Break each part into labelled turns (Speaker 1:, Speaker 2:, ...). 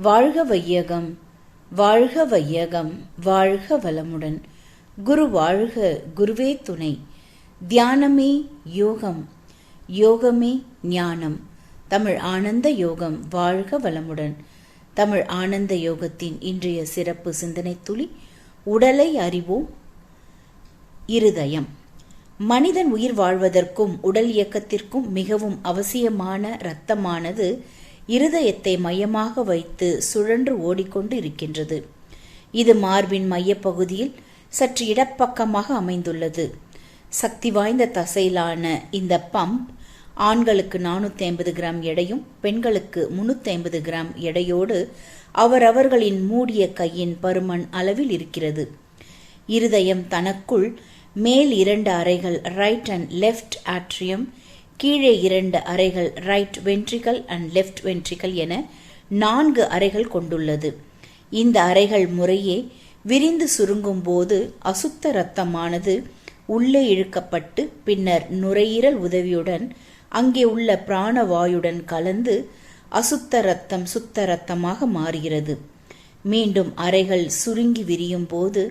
Speaker 1: வாழ்க வையகம், வாழ்க வையகம், வாழ்க வளமுடன். குரு வாழ்க, குருவே துணை. தியானமே யோகம், யோகமே ஞானம். தமிழ் ஆனந்த யோகம் வாழ்க வளமுடன். தமிழ் ஆனந்த யோகத்தின் இன்றைய சிறப்பு சிந்தனை துளி, உடலை அறிவோம். இருதயம். மனிதன் உயிர் வாழ்வதற்கும் உடல் இயக்கத்திற்கும் மிகவும் அவசியமான இரத்தமானது இருதயத்தை மையமாக வைத்து சுழன்று ஓடிக்கொண்டு இருக்கின்றது. இது மார்பின் மையப்பகுதியில் சற்று இடப்பக்கமாக அமைந்துள்ளது. சக்தி வாய்ந்த தசையிலான இந்த பம்ப் ஆண்களுக்கு 450 கிராம் எடையும் பெண்களுக்கு 350 கிராம் எடையோடு அவரவர்களின் மூடிய கையின் பருமன் அளவில் இருக்கிறது. இருதயம் தனக்குள் மேல் 2 அறைகள் ரைட் அண்ட் லெஃப்ட் ஆட்ரியம், கீழே 2 அறைகள் right ventricle and left ventricle என 4 அறைகள் கொண்டுள்ளது. இந்த அறைகள் முறையே விரிந்து சுருங்கும் போது அசுத்த இரத்தமானது உள்ளே இழுக்கப்பட்டு பின்னர் நுரையீரல் உதவியுடன் அங்கே உள்ள பிராணவாயுடன் கலந்து அசுத்த இரத்தம் சுத்த இரத்தமாக மாறுகிறது. மீண்டும் அறைகள் சுருங்கி விரியும் போது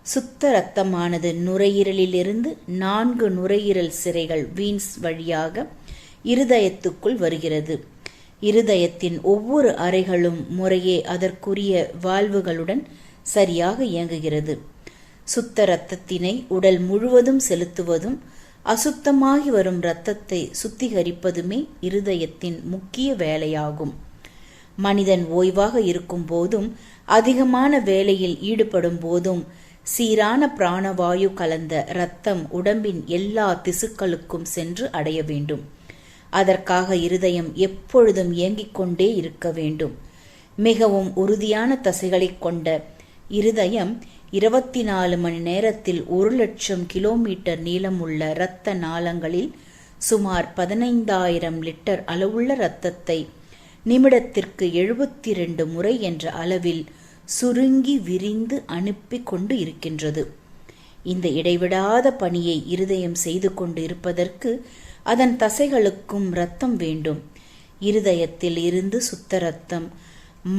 Speaker 1: சுத்த இரத்தமானது நுரையீரலிலிருந்து 4 நுரையீரல் சிரைகள் வீன்ஸ் வழியாக இருதயத்துக்குள் வருகிறது. இருதயத்தின் ஒவ்வொரு அறைகளும் முறையே அதற்குரிய வால்வுகளுடன் சரியாக இயங்குகிறது. சுத்த இரத்தத்தினை உடல் முழுவதும் செலுத்துவதும் அசுத்தமாகி வரும் இரத்தத்தை சுத்திகரிப்பதுமே இருதயத்தின் முக்கிய வேலையாகும். மனிதன் ஓய்வாக இருக்கும் போதும் அதிகமான வேலையில் ஈடுபடும் போதும் சீரான பிராணவாயு கலந்த இரத்தம் உடம்பின் எல்லா திசுக்களுக்கும் சென்று அடைய வேண்டும். அதற்காக இருதயம் எப்பொழுதும் இயங்கிக் கொண்டே இருக்க வேண்டும். மிகவும் உறுதியான தசைகளை கொண்ட இருதயம் 24 மணி நேரத்தில் 1,00,000 கிலோமீட்டர் நீளமுள்ள இரத்த நாளங்களில் சுமார் 15,000 லிட்டர் அளவுள்ள இரத்தத்தை நிமிடத்திற்கு 72 முறை என்ற அளவில் சுருங்கி விரிந்து அனுப்பி கொண்டு இருக்கின்றது. இந்த இடைவிடாத பணியை இருதயம் செய்து கொண்டு இருப்பதற்கு அதன் தசைகளுக்கும் இரத்தம் வேண்டும். இருதயத்தில் இருந்து சுத்த இரத்தம்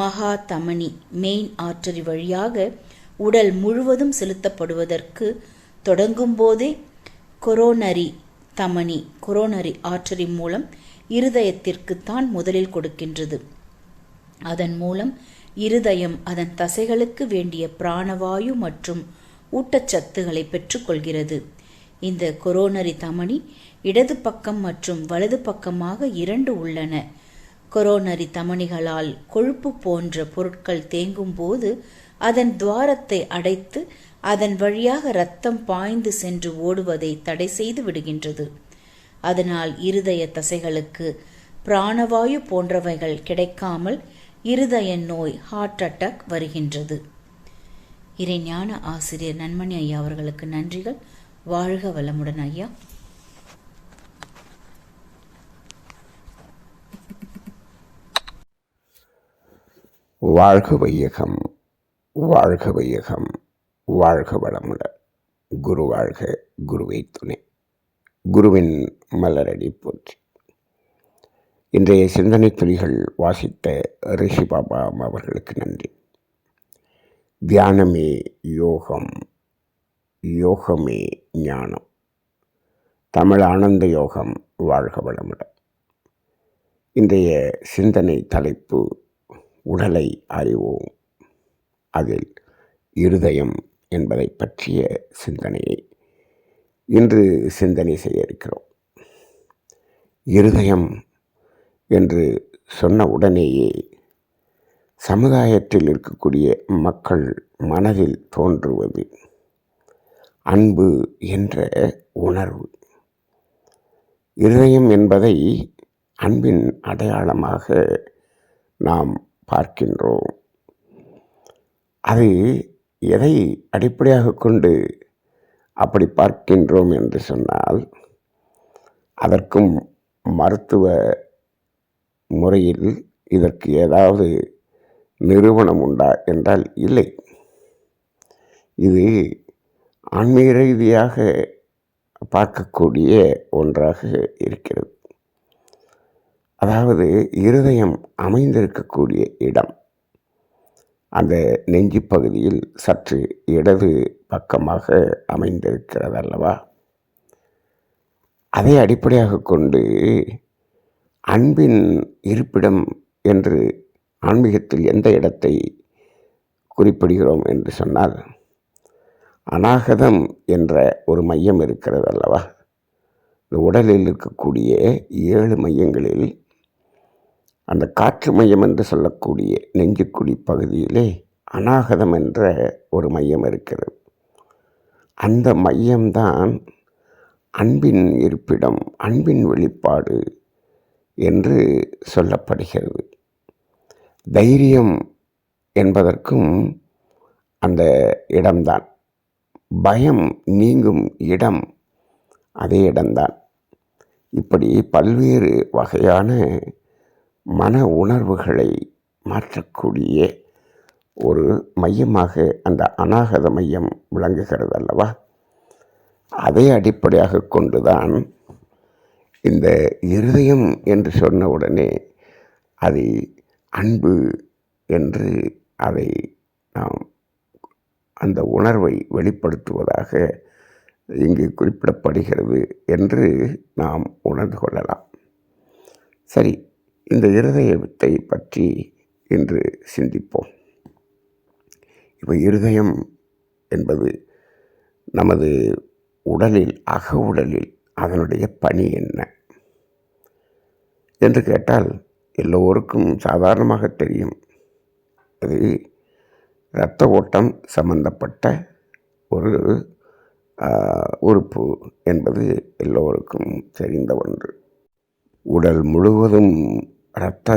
Speaker 1: மகா தமனி மெயின் ஆர்டரி வழியாக உடல் முழுவதும் செலுத்தப்படுவதற்கு தொடங்கும் போதே கொரோனரி தமனி கொரோனரி ஆர்டரி மூலம் இருதயத்திற்குத்தான் முதலில் கொடுக்கின்றது. அதன் மூலம் இருதயம் அதன் தசைகளுக்கு வேண்டிய பிராணவாயு மற்றும் ஊட்டச்சத்துக்களை பெற்றுக்கொள்கிறது. இந்த கொரோனரி தமனி இடது பக்கம் மற்றும் வலது பக்கமாக 2 உள்ளன. கொரோனரி தமனிகளால் கொழுப்பு போன்ற பொருட்கள் தேங்கும் போது அதன் துவாரத்தை அடைத்து அதன் வழியாக இரத்தம் பாய்ந்து சென்று ஓடுவதை தடை செய்து விடுகின்றது. அதனால் இருதய தசைகளுக்கு பிராணவாயு போன்றவைகள் கிடைக்காமல் இருதய நோய் ஹார்ட் அட்டாக் வருகின்றது. இறைஞான ஆசிரியர் நன்மணி ஐயா அவர்களுக்கு நன்றிகள். வாழ்க வளமுடன் ஐயா.
Speaker 2: வாழ்க வையகம், வாழ்க வையகம், வாழ்க வளமுடன். குரு வாழ்க, குருவை துணை. குருவின் மலரடி போற்றி. இன்றைய சிந்தனை துளிகள் வாசித்த ரிஷி பாபா அவர்களுக்கு நன்றி. தியானமே யோகம், யோகமே ஞானம். தமிழ் ஆனந்த யோகம் வாழ்க வளமுடன். இன்றைய சிந்தனை தலைப்பு உடலை அறிவோம். அதில் இருதயம் என்பதை பற்றிய சிந்தனையை இன்று சிந்தனை செய்ய இருக்கிறோம். இருதயம் என்று சொன்ன உடனேயே சமுதாயத்தில் இருக்கக்கூடிய மக்கள் மனதில் தோன்றுவது அன்பு என்ற உணர்வு. இருதயம் என்பதை அன்பின் அடையாளமாக நாம் பார்க்கின்றோம். அது எதை அடிப்படையாக கொண்டு அப்படி பார்க்கின்றோம் என்று சொன்னால், அதற்கும் மருத்துவ முறையில் இதற்கு ஏதாவது நிறுவனம் உண்டா என்றால் இல்லை. இது ஆன்மீக ரீதியாக பார்க்கக்கூடிய ஒன்றாக இருக்கிறது. அதாவது இருதயம் அமைந்திருக்கக்கூடிய இடம், அந்த நெஞ்சு பகுதியில் சற்று இடது பக்கமாக அமைந்திருக்கிறது அல்லவா? அதை அடிப்படையாக கொண்டு அன்பின் இருப்பிடம் என்று ஆன்மீகத்தில் எந்த இடத்தை குறிப்பிடுகிறோம் என்று சொன்னால், அநாகதம் என்ற ஒரு மையம் இருக்கிறது அல்லவா? இந்த உடலில் இருக்கக்கூடிய 7 மையங்களில் அந்த காற்று மையம் என்று சொல்லக்கூடிய நெஞ்சுக்குழி பகுதியிலே அநாகதம் என்ற ஒரு மையம் இருக்கிறது. அந்த மையம்தான் அன்பின் இருப்பிடம், அன்பின் வெளிப்பாடு என்று சொல்லப்படுகிறது. தைரியம் என்பதற்கும் அந்த இடம்தான். பயம் நீங்கும் இடம் அதே இடம்தான். இப்படி பல்வேறு வகையான மன உணர்வுகளை மாற்றக்கூடிய ஒரு மையமாக அந்த அநாகத மையம் விளங்குகிறது அல்லவா? அதை அடிப்படையாக கொண்டுதான் இந்த இருதயம் என்று சொன்ன உடனே அதை அன்பு என்று அதை நாம் அந்த உணர்வை வெளிப்படுத்துவதாக இங்கு குறிப்பிடப்படுகிறது என்று நாம் உணர்ந்து கொள்ளலாம். சரி, இந்த இருதயத்தை பற்றி இன்று சிந்திப்போம். இப்போ இருதயம் என்பது நமது உடலில், அக உடலில் அதனுடைய பணி என்ன என்று கேட்டால் எல்லோருக்கும் சாதாரணமாக தெரியும். அது இரத்த ஓட்டம் சம்பந்தப்பட்ட ஒரு உறுப்பு என்பது எல்லோருக்கும் தெரிந்த ஒன்று. உடல் முழுவதும் இரத்த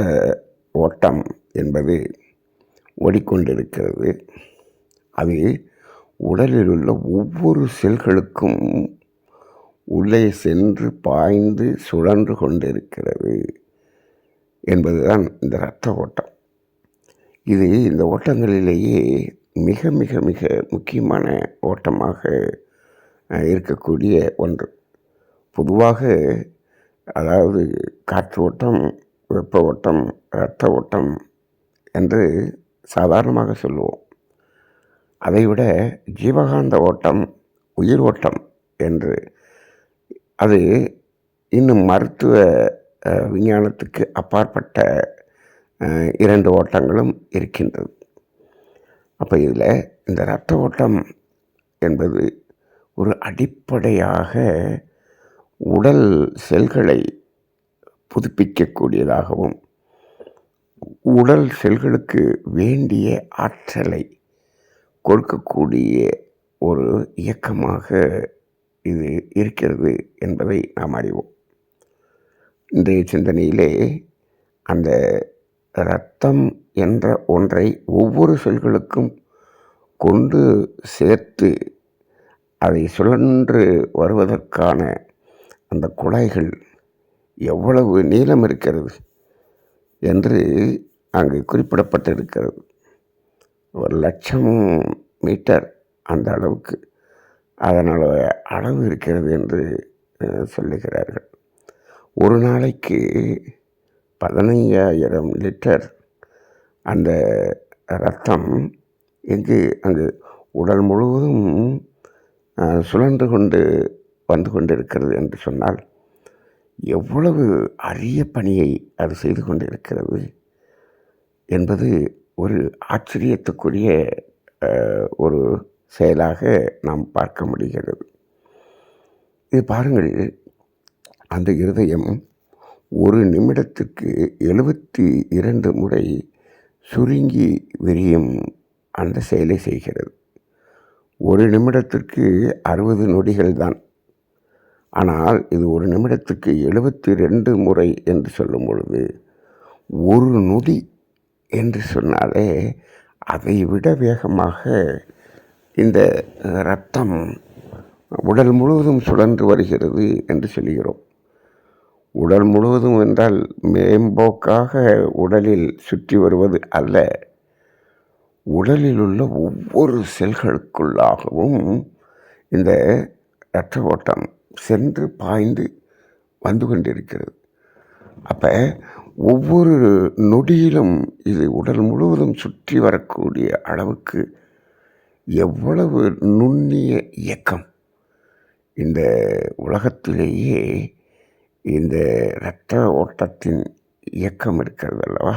Speaker 2: ஓட்டம் என்பது ஓடிக்கொண்டிருக்கிறது. அது உடலில் உள்ள ஒவ்வொரு செல்களுக்கும் உள்ளே சென்று பாய்ந்து சுழன்று கொண்டிருக்கிறது என்பதுதான் இந்த இரத்த ஓட்டம். இது இந்த ஓட்டங்களிலேயே மிக மிக மிக முக்கியமான ஓட்டமாக இருக்கக்கூடிய ஒன்று. பொதுவாக அதாவது காற்று ஓட்டம், வெப்ப ஓட்டம், இரத்த ஓட்டம் என்று சாதாரணமாக சொல்லுவோம். அதைவிட ஜீவகாந்த ஓட்டம், உயிர் ஓட்டம் என்று அது இன்னும் மருத்துவ விஞ்ஞானத்துக்கு அப்பாற்பட்ட 2 ஓட்டங்களும் இருக்கின்றது. அப்போ இதில் இந்த இரத்த ஓட்டம் என்பது ஒரு அடிப்படையாக உடல் செல்களை புதுப்பிக்கக்கூடியதாகவும் உடல் செல்களுக்கு வேண்டிய ஆற்றலை கொடுக்கக்கூடிய ஒரு இயக்கமாக இது இருக்கிறது என்பதை நாம் அறிவோம். இன்றைய சிந்தனையிலே அந்த இரத்தம் என்ற ஒன்றை ஒவ்வொரு செல்களுக்கும் கொண்டு சேர்த்து அதை சுழன்று வருவதற்கான அந்த குழாய்கள் எவ்வளவு நீளம் இருக்கிறது என்று அங்கு குறிப்பிடப்பட்டிருக்கிறது. 1,00,000 மீட்டர் அந்த அளவுக்கு அதனால் அளவு இருக்கிறது என்று சொல்லுகிறார்கள். ஒரு நாளைக்கு 15,000 லிட்டர் அந்த இரத்தம் அங்கு உடல் முழுவதும் சுழன்று கொண்டு வந்து கொண்டிருக்கிறது என்று சொன்னால் எவ்வளவு அரிய பணியை அது செய்து கொண்டிருக்கிறது என்பது ஒரு ஆச்சரியத்துக்குரிய ஒரு செயலாக நாம் பார்க்க முடிகிறது. இது பாருங்கள், அந்த இருதயம் ஒரு நிமிடத்துக்கு 72 முறை சுருங்கி விரியும் அந்த செயலை செய்கிறது. ஒரு நிமிடத்திற்கு 60 நொடிகள் தான். ஆனால் இது ஒரு நிமிடத்துக்கு 72 முறை என்று சொல்லும் பொழுது ஒரு நொடி என்று சொன்னாலே அதை விட வேகமாக இந்த இரத்தம் உடல் முழுவதும் சுழன்று வருகிறது என்று சொல்கிறோம். உடல் முழுவதும் என்றால் மேம்போக்காக உடலில் சுற்றி வருவது அல்ல, உடலில் உள்ள ஒவ்வொரு செல்களுக்குள்ளாகவும் இந்த இரத்த ஓட்டம் சென்று பாய்ந்து வந்து கொண்டிருக்கிறது. அப்போ ஒவ்வொரு நொடியிலும் இது உடல் முழுவதும் சுற்றி வரக்கூடிய அளவுக்கு எவ்வளவு நுண்ணிய இயக்கம். இந்த உலகத்திலேயே இந்த இரத்த ஓட்டத்தின் இயக்கம் இருக்கிறது அல்லவா,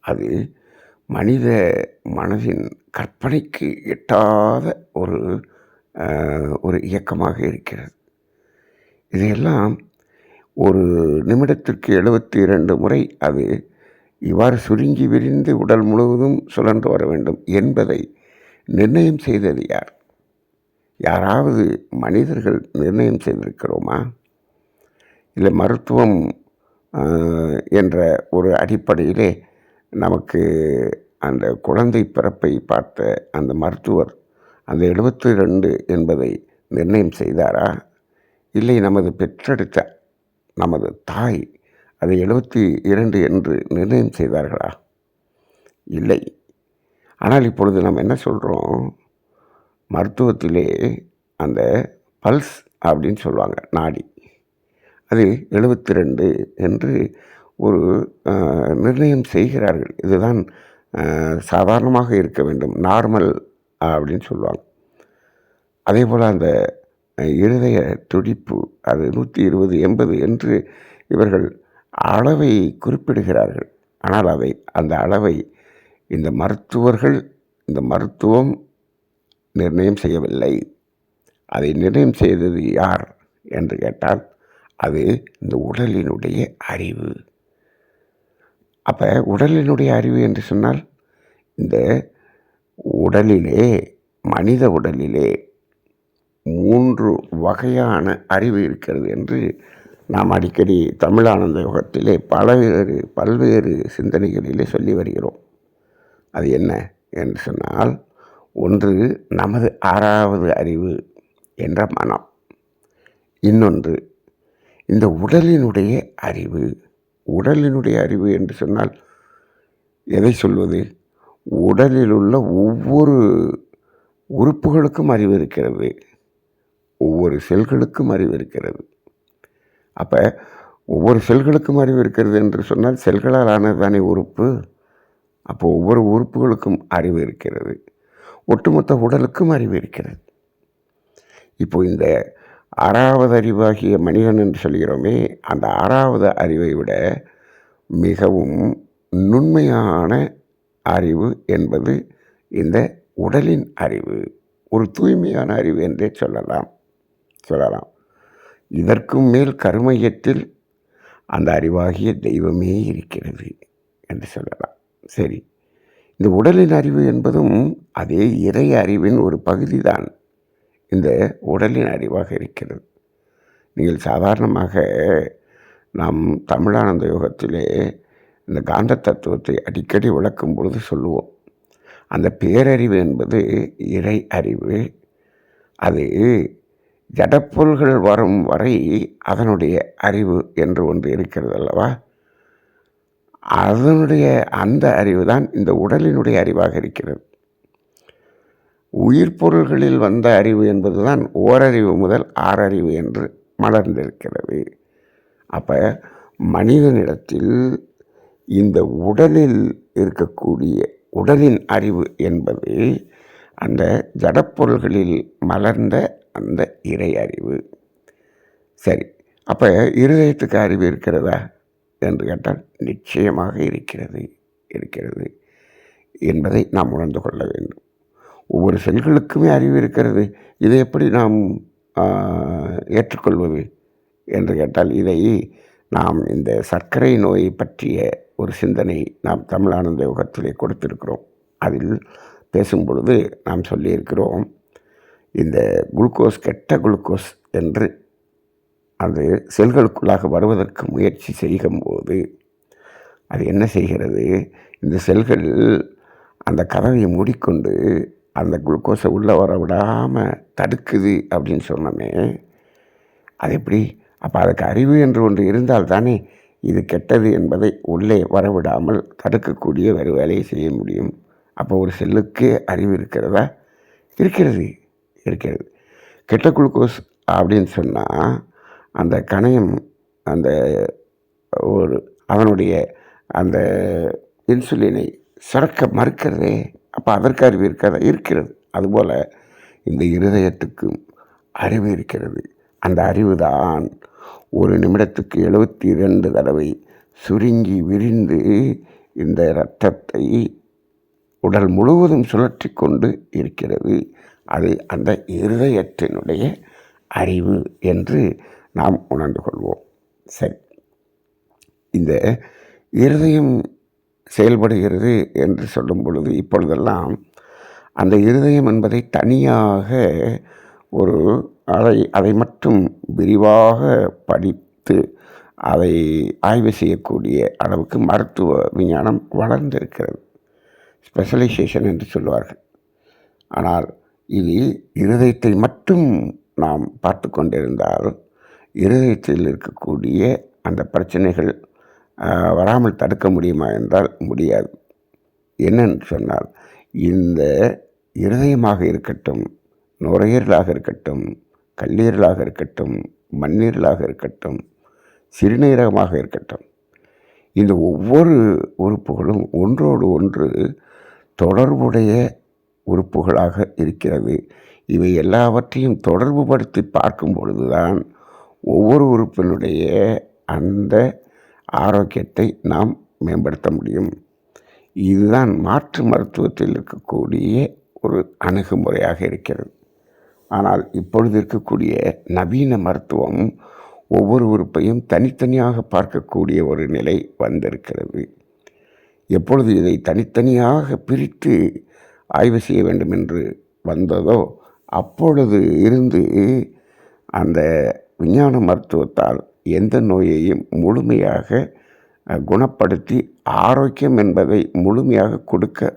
Speaker 2: அது மனித மனதின் கற்பனைக்கு எட்டாத ஒரு இயக்கமாக இருக்கிறது. இதையெல்லாம் ஒரு நிமிடத்திற்கு 72 முறை அது இவ்வாறு சுருங்கி விரிந்து உடல் முழுவதும் சுழன்று வர வேண்டும் என்பதை நிர்ணயம் செய்தது யார்? யாராவது மனிதர்கள் நிர்ணயம் செய்திருக்கிறோமா? இல்லை மருத்துவம் என்ற ஒரு அடிப்படையிலே நமக்கு அந்த குழந்தை பிறப்பை பார்த்த அந்த மருத்துவர் அந்த 72 என்பதை நிர்ணயம் செய்தாரா? இல்லை நமது பெற்றெடுத்த நமது தாய் அதை 72 என்று நிர்ணயம் செய்தார்களா? இல்லை. ஆனால் இப்பொழுது நாம் என்ன சொல்கிறோம்? மருத்துவத்திலே அந்த பல்ஸ் அப்படின்னு சொல்லுவாங்க, நாடி, அது 72 என்று ஒரு நிர்ணயம் செய்கிறார்கள். இதுதான் சாதாரணமாக இருக்க வேண்டும், நார்மல் அப்படின்னு சொல்லுவாங்க. அதே போல் அந்த இருதய துடிப்பு அது 120 80 என்று இவர்கள் அளவை குறிப்பிடுகிறார்கள். ஆனால் அந்த அளவை இந்த மருத்துவம் நிர்ணயம் செய்யவில்லை. அதை நிர்ணயம் செய்தது யார் என்று கேட்டால் அது இந்த உடலினுடைய அறிவு. அப்போ உடலினுடைய அறிவு என்று சொன்னால் இந்த உடலிலே, மனித உடலிலே 3 வகையான அறிவு இருக்கிறது என்று நாம் அடிக்கடி தமிழானந்த யோகத்திலே பல்வேறு சிந்தனைகளிலே சொல்லி வருகிறோம். அது என்ன என்று சொன்னால், ஒன்று நமது 6வது அறிவு என்ற மனம். இன்னொன்று இந்த உடலினுடைய அறிவு. உடலினுடைய அறிவு என்று சொன்னால் எதை சொல்வது? உடலில் உள்ள ஒவ்வொரு உறுப்புகளுக்கும் அறிவு இருக்கிறது, ஒவ்வொரு செல்களுக்கும் அறிவு இருக்கிறது. அப்போ ஒவ்வொரு செல்களுக்கும் அறிவு இருக்கிறது என்று சொன்னால் செல்களால் ஆனது தானே உறுப்பு. அப்போ ஒவ்வொரு உறுப்புகளுக்கும் அறிவு இருக்கிறது, ஒட்டுமொத்த உடலுக்கும் அறிவு இருக்கிறது. இப்போ இந்த 6வது அறிவாகிய மனிதன் என்று சொல்கிறோமே, அந்த 6வது அறிவை விட மிகவும் நுண்மையான அறிவு என்பது இந்த உடலின் அறிவு. ஒரு தூய்மையான அறிவு என்றே சொல்லலாம். இதற்கும் மேல் கருமையத்தில் அந்த அறிவாகிய தெய்வமே இருக்கிறது என்று சொல்லலாம். சரி, இந்த உடலின் அறிவு என்பதும் அதே இறை அறிவின் ஒரு பகுதி தான் இந்த உடலின் அறிவாக இருக்கிறது. நீங்கள் சாதாரணமாக நாம் தமிழானந்த யோகத்திலே இந்த காந்த தத்துவத்தை அடிக்கடி விளக்கும் பொழுது சொல்லுவோம், அந்த பேரறிவு என்பது இறை அறிவு. அது ஜடப்பொருள்கள் வரும் வரை அதனுடைய அறிவு என்று ஒன்று இருக்கிறது அல்லவா, அதனுடைய அந்த அறிவு தான் இந்த உடலினுடைய அறிவாக இருக்கிறது. உயிர் பொருள்களில் வந்த அறிவு என்பது தான் ஓரறிவு முதல் 6 அறிவு என்று மலர்ந்திருக்கிறது. அப்போ மனிதனிடத்தில் இந்த உடலில் இருக்கக்கூடிய உடலின் அறிவு என்பது அந்த ஜடப்பொருள்களில் மலர்ந்த அந்த இறை அறிவு. சரி, அப்போ இருதயத்துக்கு அறிவு இருக்கிறதா என்று கேட்டால் நிச்சயமாக இருக்கிறது என்பதை நாம் உணர்ந்து கொள்ள வேண்டும். ஒவ்வொரு செல்களுக்குமே அறிவு இருக்கிறது. இதை எப்படி நாம் ஏற்றுக்கொள்வது என்று கேட்டால், இதை நாம் இந்த சர்க்கரை நோயை பற்றிய ஒரு சிந்தனை நாம் தமிழானந்த யோகத்திலே கொடுத்திருக்கிறோம். அதில் பேசும் பொழுது நாம் சொல்லியிருக்கிறோம், இந்த குளுக்கோஸ், கெட்ட குளுக்கோஸ் என்று அது செல்களுக்குள்ளாக வருவதற்கு முயற்சி செய்யும்போது அது என்ன செய்கிறது? இந்த செல்கள் அந்த கதவை மூடிக்கொண்டு அந்த குளுக்கோஸை உள்ளே வர விடாமல் தடுக்குது அப்படின்னு சொன்னோமே, அது எப்படி? அப்போ அதுக்கு அறிவு என்று ஒன்று இருந்தால் தானே இது கெட்டது என்பதை உள்ளே வரவிடாமல் தடுக்கக்கூடிய வேறு வேலையை செய்ய முடியும். அப்போ ஒரு செல்லுக்கே அறிவு இருக்கிறதா? இருக்கிறது. கெட்ட குளுக்கோஸ் அப்படின்னு சொன்னால் அந்த கணையம் அந்த அதனுடைய அந்த இன்சுலினை சுரக்க மறுக்கிறதே. அப்போ அதற்கு அறிவு இருக்காதா? இருக்கிறது. அதுபோல் இந்த இருதயத்துக்கும் அறிவு இருக்கிறது. அந்த அறிவு தான் ஒரு நிமிடத்துக்கு 72 தடவை சுருங்கி விரிந்து இந்த இரத்தத்தை உடல் முழுவதும் சுழற்றி கொண்டு இருக்கிறது. அது அந்த இருதயத்தினுடைய அறிவு என்று நாம் உணர்ந்து கொள்வோம். சரி, இந்த இருதயம் செயல்படுகிறது என்று சொல்லும் பொழுது இப்பொழுதெல்லாம் அந்த இருதயம் என்பதை தனியாக ஒரு அதை மட்டும் விரிவாக படித்து அதை ஆய்வு செய்யக்கூடிய அளவுக்கு மருத்துவ விஞ்ஞானம் வளர்ந்திருக்கிறது. ஸ்பெஷலைசேஷன் என்று சொல்வார்கள். ஆனால் இது இருதயத்தை மட்டும் நாம் பார்த்து கொண்டிருந்தால் இருதயத்தில் இருக்கக்கூடிய அந்த பிரச்சனைகள் வராமல் தடுக்க முடியுமா என்றால் முடியாது. என்னென்று சொன்னால், இந்த இருதயமாக இருக்கட்டும், நுரையீரலாக இருக்கட்டும், கல்லீரலாக இருக்கட்டும், மண்ணீரலாக இருக்கட்டும், சிறுநீரகமாக இருக்கட்டும், இந்த ஒவ்வொரு உறுப்புகளும் ஒன்றோடு ஒன்று தொடர்புடைய உறுப்புகளாக இருக்கிறது. இவை எல்லாவற்றையும் தொடர்புபடுத்தி பார்க்கும் பொழுதுதான் ஒவ்வொரு உறுப்பினுடைய அந்த ஆரோக்கியத்தை நாம் மேம்படுத்த முடியும். இதுதான் மாற்று மருத்துவத்தில் இருக்கக்கூடிய ஒரு அணுகுமுறையாக இருக்கிறது. ஆனால் இப்பொழுது இருக்கக்கூடிய நவீன மருத்துவம் ஒவ்வொரு உறுப்பையும் தனித்தனியாக பார்க்கக்கூடிய ஒரு நிலை வந்திருக்கிறது. எப்பொழுது இதை தனித்தனியாக பிரித்து ஆய்வு செய்ய வேண்டும் என்று வந்ததோ அப்பொழுது இருந்து அந்த விஞ்ஞான மருத்துவத்தால் எந்த நோயையும் முழுமையாக குணப்படுத்தி ஆரோக்கியம் என்பதை முழுமையாக கொடுக்க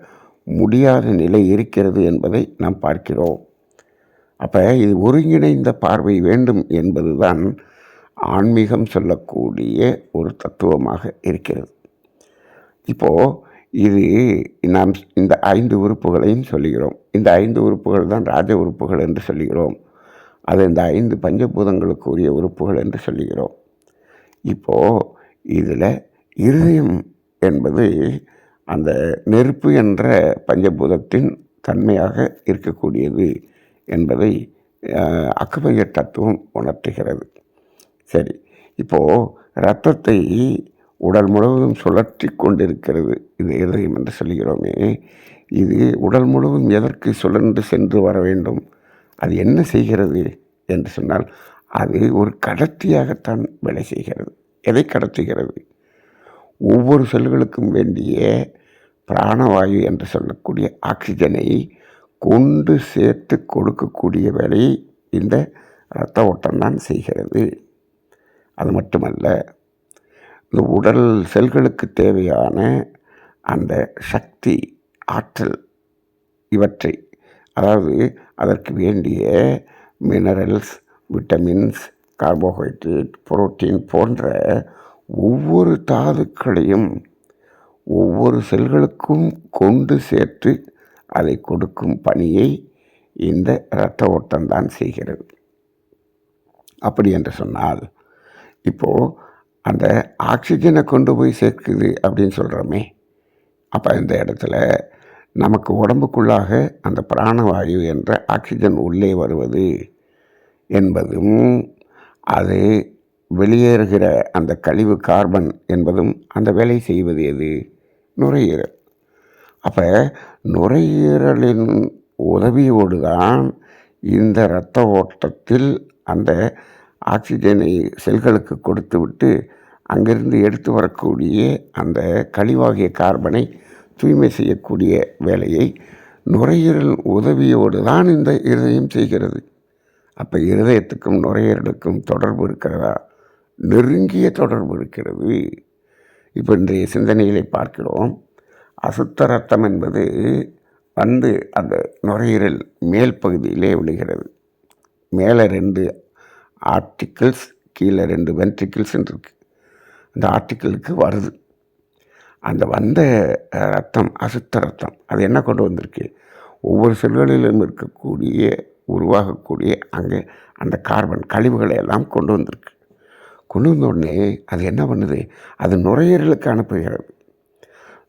Speaker 2: முடியாத நிலை இருக்கிறது என்பதை நாம் பார்க்கிறோம். அப்போ இது ஒருங்கிணைந்த பார்வை வேண்டும் என்பதுதான் ஆன்மீகம் சொல்லக்கூடிய ஒரு தத்துவமாக இருக்கிறது. இப்போது இது நாம் இந்த 5 உறுப்புகளையும் சொல்லுகிறோம். இந்த 5 உறுப்புகள் தான் ராஜ உறுப்புகள் என்று சொல்லுகிறோம். அது இந்த 5 பஞ்சபூதங்களுக்கு உரிய உறுப்புகள் என்று சொல்லுகிறோம். இப்போது இதில் இருதயம் என்பது அந்த நெருப்பு என்ற பஞ்சபூதத்தின் தன்மையாக இருக்கக்கூடியது என்பதை அக்குபஞ்சர் தத்துவம் உணர்த்துகிறது. சரி, இப்போது இரத்தத்தை உடல் முழுவதும் சுழற்றி கொண்டிருக்கிறது இந்த இருதயம் என்று சொல்கிறோமே, இது உடல் முழுவதும் எதற்கு சுழன்று சென்று வர வேண்டும்? அது என்ன செய்கிறது என்று சொன்னால், அது ஒரு கடத்தியாகத்தான் வேலை செய்கிறது. எதை கடத்துகிறது? ஒவ்வொரு செல்களுக்கும் வேண்டிய பிராணவாயு என்று சொல்லக்கூடிய ஆக்சிஜனை கொண்டு சேர்த்து கொடுக்கக்கூடிய வேலையை இந்த இரத்த ஓட்டம்தான் செய்கிறது. அது மட்டுமல்ல, இந்த உடல் செல்களுக்கு தேவையான அந்த சக்தி, ஆற்றல் இவற்றை, அதாவது அதற்கு வேண்டிய மினரல்ஸ், விட்டமின்ஸ், கார்போஹைட்ரேட், புரோட்டீன் போன்ற ஒவ்வொரு தாதுக்களையும் ஒவ்வொரு செல்களுக்கும் கொண்டு சேர்த்து அதை கொடுக்கும் பணியை இந்த இரத்த ஓட்டம்தான் செய்கிறது. அப்படி என்று சொன்னால், இப்போது அந்த ஆக்சிஜனை கொண்டு போய் சேர்க்குது அப்படின்னு சொல்கிறோமே, அப்போ இந்த இடத்துல நமக்கு உடம்புக்குள்ளாக அந்த பிராணவாயு என்ற ஆக்சிஜன் உள்ளே வருவது என்பதும், அது வெளியேறுகிற அந்த கழிவு கார்பன் என்பதும் அந்த வேலை செய்வது எது? நுரையீரல். அப்போ நுரையீரலின் உதவியோடு தான் இந்த இரத்த ஓட்டத்தில் அந்த ஆக்சிஜனை செல்களுக்கு கொடுத்து விட்டு அங்கிருந்து எடுத்து வரக்கூடிய அந்த கழிவாகிய கார்பனை தூய்மை செய்யக்கூடிய வேலையை நுரையீரல் உதவியோடு தான் இந்த இருதயம் செய்கிறது. அப்போ இருதயத்துக்கும் நுரையீரலுக்கும் தொடர்பு இருக்கிறதா? நெருங்கிய தொடர்பு இருக்கிறது. இப்போ இன்றைய சிந்தனைகளை பார்க்கிறோம். அசுத்த ரத்தம் என்பது வந்து அந்த நுரையீரல் மேல் பகுதியிலே விழுகிறது. மேலே 2 ஆர்டிக்கிள்ஸ், கீழே 2 வென்ட்ரிக்கிள்ஸ் இருக்குது. அந்த ஆர்டிக்கிளுக்கு வருது. அந்த வந்த ரத்தம் அசுத்த ரத்தம். அது என்ன கொண்டு வந்திருக்கு? ஒவ்வொரு செல்களிலும் இருக்கக்கூடிய உருவாகக்கூடிய அங்கே அந்த கார்பன் கழிவுகளை எல்லாம் கொண்டு வந்திருக்கு. கொண்டு வந்த உடனே அது என்ன பண்ணுது? அது நுரையீரலுக்கு அனுப்புகிறது.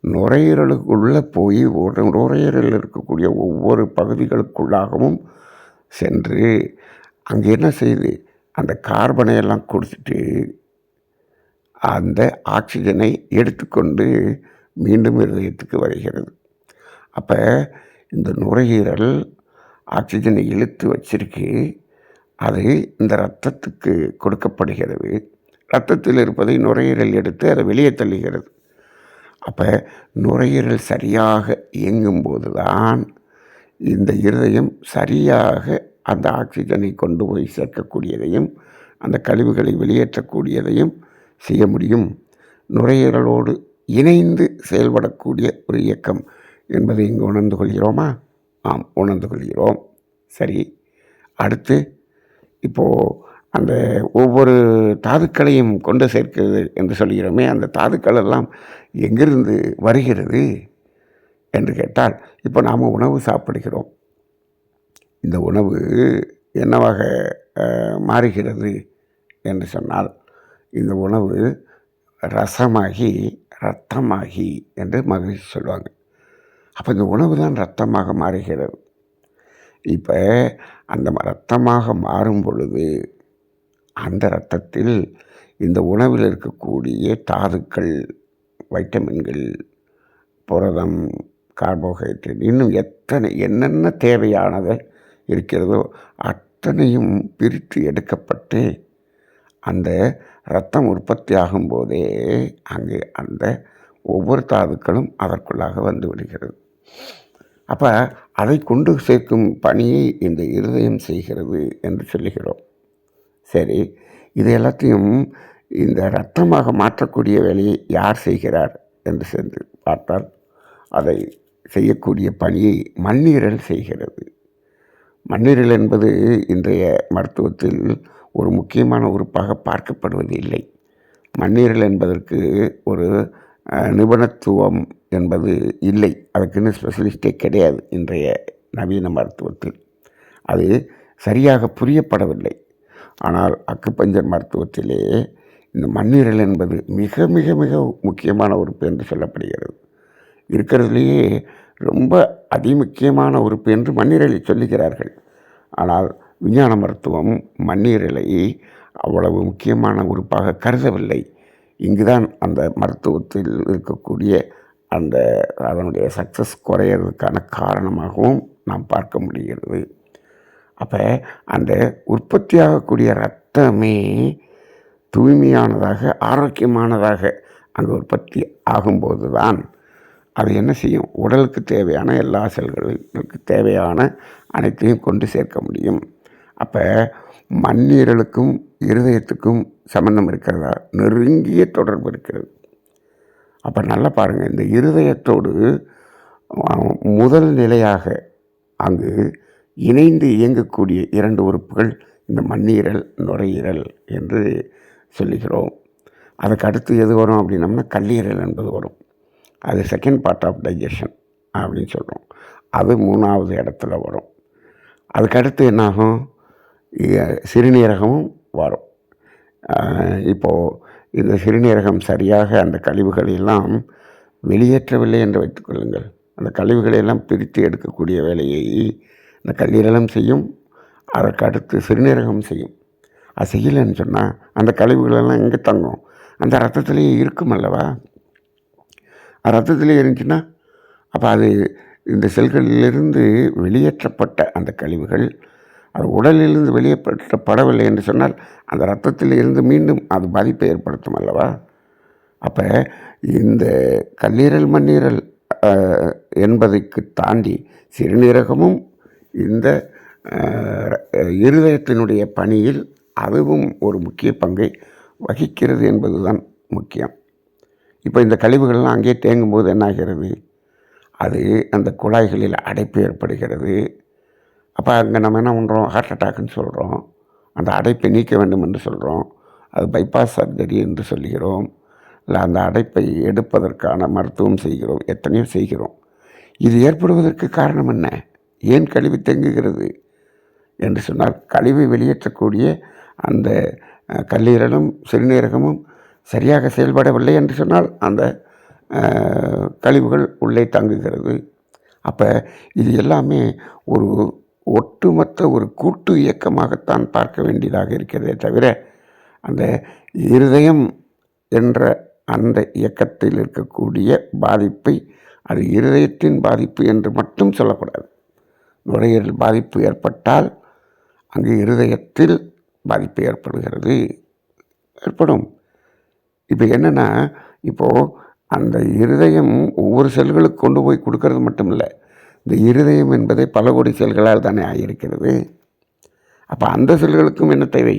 Speaker 2: நுரையீரலுக்குள்ளே போய் நுரையீரலில் இருக்கக்கூடிய ஒவ்வொரு பகுதிகளுக்குள்ளாகவும் சென்று அங்கே என்ன செய்யுது, அந்த கார்பனை எல்லாம் கொடுத்துட்டு அந்த ஆக்சிஜனை எடுத்துக்கொண்டு மீண்டும் இதயத்துக்கு வருகிறது. அப்போ இந்த நுரையீரல் ஆக்சிஜனை இழுத்து வச்சிருக்கு, அது இந்த இரத்தத்துக்கு கொடுக்கப்படுகிறது. இரத்தத்தில் இருப்பதை நுரையீரல் எடுத்து அதை வெளியே தள்ளுகிறது. அப்போ நுரையீரல் சரியாக இயங்கும்போது தான் இந்த இருதயம் சரியாக அந்த ஆக்சிஜனை கொண்டு போய் சேர்க்கக்கூடியதையும் அந்த கழிவுகளை வெளியேற்றக்கூடியதையும் செய்ய முடியும். நுரையீரலோடு இணைந்து செயல்படக்கூடிய ஒரு இயக்கம் என்பதை இங்கு உணர்ந்து கொள்கிறோமா? ஆம், உணர்ந்து கொள்கிறோம். சரி, அடுத்து இப்போது அந்த ஒவ்வொரு தாதுக்களையும் கொண்டு சேர்க்கிறது என்று சொல்கிறோமே, அந்த தாதுக்கள் எல்லாம் எங்கிருந்து வருகிறது என்று கேட்டால், இப்போ நாம் உணவு சாப்பிடுகிறோம். இந்த உணவு என்னவாக மாறுகிறது என்று சொன்னால், இந்த உணவு ரசமாகி இரத்தமாகி என்று மகிழ்ச்சி சொல்லுவாங்க. அப்போ இந்த உணவு தான் இரத்தமாக மாறுகிறது. இப்போ அந்த இரத்தமாக மாறும் பொழுது அந்த இரத்தத்தில் இந்த உணவில் இருக்கக்கூடிய தாதுக்கள், வைட்டமின்கள், புரதம், கார்போஹைட்ரேட், இன்னும் என்னென்ன தேவையானது இருக்கிறதோ அத்தனையும் பிரித்து எடுக்கப்பட்டு அந்த இரத்தம் உற்பத்தி ஆகும்போதே அங்கே அந்த ஒவ்வொரு தாதுக்களும் அதற்குள்ளாக வந்து விடுகிறது. அப்போ அதை கொண்டு சேர்க்கும் பணியை இந்த இருதயம் செய்கிறது என்று சொல்லுகிறோம். சரி, இது எல்லாத்தையும் இந்த இரத்தமாக மாற்றக்கூடிய வேலையை யார் செய்கிறார் என்று சென்று பார்த்தால், அதை செய்யக்கூடிய பணியை மண்ணீரல் செய்கிறது. மண்ணீரல் என்பது இன்றைய மருத்துவத்தில் ஒரு முக்கியமான உறுப்பாக பார்க்கப்படுவது இல்லை. மண்ணீரல் என்பதற்கு ஒரு நிபுணத்துவம் என்பது இல்லை, அதுக்குன்னு ஸ்பெஷலிஸ்டே கிடையாது இன்றைய நவீன மருத்துவத்தில். அது சரியாக புரியப்படவில்லை. ஆனால் அக்குபஞ்சர் மருத்துவத்திலே இந்த மண்ணீரல் என்பது மிக மிக மிக முக்கியமான உறுப்பு என்று சொல்லப்படுகிறது. இருக்கிறதுலேயே ரொம்ப அதிமுக்கியமான உறுப்பு என்று மண்ணீரலை சொல்லுகிறார்கள். ஆனால் விஞ்ஞான மருத்துவம் மண்ணீரலை அவ்வளவு முக்கியமான உறுப்பாக கருதவில்லை. இங்குதான் அந்த மருத்துவத்தில் இருக்கக்கூடிய அதனுடைய சக்ஸஸ் குறையிறதுக்கான காரணமாகவும் நாம் பார்க்க முடிகிறது. அப்போ அந்த உற்பத்தியாகக்கூடிய இரத்தமே தூய்மையானதாக, ஆரோக்கியமானதாக அங்கே உற்பத்தி ஆகும்போது தான் அது என்ன செய்யும், உடலுக்கு தேவையான எல்லா செல்களுக்கு தேவையான அனைத்தையும் கொண்டு சேர்க்க முடியும். அப்போ மண்ணீரலுக்கும் இருதயத்துக்கும் சம்பந்தம் இருக்கிறதா? நெருங்கிய தொடர்பு இருக்கிறது. அப்போ நல்லா பாருங்கள், இந்த இருதயத்தோடு முதல் நிலையாக அங்கு இணைந்து இயங்கக்கூடிய இரண்டு உறுப்புகள் இந்த மண்ணீரல், நுரையீரல் என்று சொல்லுகிறோம். அதுக்கு அடுத்து எது வரும் அப்படின்னம்னா கல்லீரல் என்பது வரும். அது செகண்ட் பார்ட் ஆஃப் டைஜஷன் அப்படின்னு சொல்கிறோம். அது 3வது இடத்துல வரும். அதுக்கடுத்து என்னாகும், சிறுநீரகமும் வரும். இப்போது இந்த சிறுநீரகம் சரியாக அந்த கழிவுகளை எல்லாம் வெளியேற்றவில்லை என்று வைத்துக்கொள்ளுங்கள். அந்த கழிவுகளை எல்லாம் பிரித்து எடுக்கக்கூடிய வேலையை இந்த கல்லீரலும் செய்யும், அதற்கு அடுத்து சிறுநீரகம் செய்யும். அது செய்யலைன்னு சொன்னால் அந்த கழிவுகளெல்லாம் எங்கே தங்கும்? அந்த ரத்தத்திலேயே இருக்கும் அல்லவா? ரத்தத்திலே இருந்துச்சுன்னா அப்போ அது இந்த செல்களிலிருந்து வெளியேற்றப்பட்ட அந்த கழிவுகள் அது உடலிலிருந்து வெளியேற்றப்படவில்லை என்று சொன்னால் அந்த இரத்தத்தில் இருந்து மீண்டும் அது பாதிப்பை ஏற்படுத்தும் அல்லவா? அப்போ இந்த கல்லீரல் மண்ணீரல் என்பதைக்கு தாண்டி சிறுநீரகமும் இந்த இருதயத்தினுடைய பணியில் அதுவும் ஒரு முக்கிய பங்கை வகிக்கிறது என்பது தான் முக்கியம். இப்போ இந்த கழிவுகள்லாம் அங்கேயே தேங்கும்போது என்னாகிறது, அது அந்த குழாய்களில் அடைப்பு ஏற்படுகிறது. அப்போ அங்கே நம்ம என்ன பண்ணுறோம், ஹார்ட் அட்டாக்னு சொல்கிறோம். அந்த அடைப்பை நீக்க வேண்டும் என்று சொல்கிறோம். அது பைபாஸ் சர்ஜரி என்று சொல்கிறோம். இல்லை அந்த அடைப்பை எடுப்பதற்கான மருத்துவம் செய்கிறோம், எத்தனையோ செய்கிறோம். இது ஏற்படுவதற்கு காரணம் என்ன? ஏன் கழிவு தேங்குகிறது என்று சொன்னால், கழிவை வெளியேற்றக்கூடிய அந்த கல்லீரலும் சிறுநீரகமும் சரியாக செயல்படவில்லை என்று சொன்னால் அந்த கழிவுகள் உள்ளே தங்குகிறது. அப்போ இது எல்லாமே ஒரு ஒட்டுமொத்த ஒரு கூட்டு இயக்கமாகத்தான் பார்க்க வேண்டியதாக இருக்கிறதே தவிர, அந்த இருதயம் என்ற அந்த இயக்கத்தில் இருக்கக்கூடிய பாதிப்பை அது இருதயத்தின் பாதிப்பு என்று மட்டும் சொல்லக்கூடாது. நுரையீரல் பாதிப்பு ஏற்பட்டால் அங்கு இருதயத்தில் பாதிப்பு ஏற்படும். இப்போ என்னென்னா, இப்போது அந்த இருதயம் ஒவ்வொரு செல்களுக்கு கொண்டு போய் கொடுக்கறது மட்டும் இல்லை, இந்த இருதயம் என்பதை பல கோடி செல்களால் தானே ஆகியிருக்கிறது. அப்போ அந்த செல்களுக்கும் என்ன தேவை?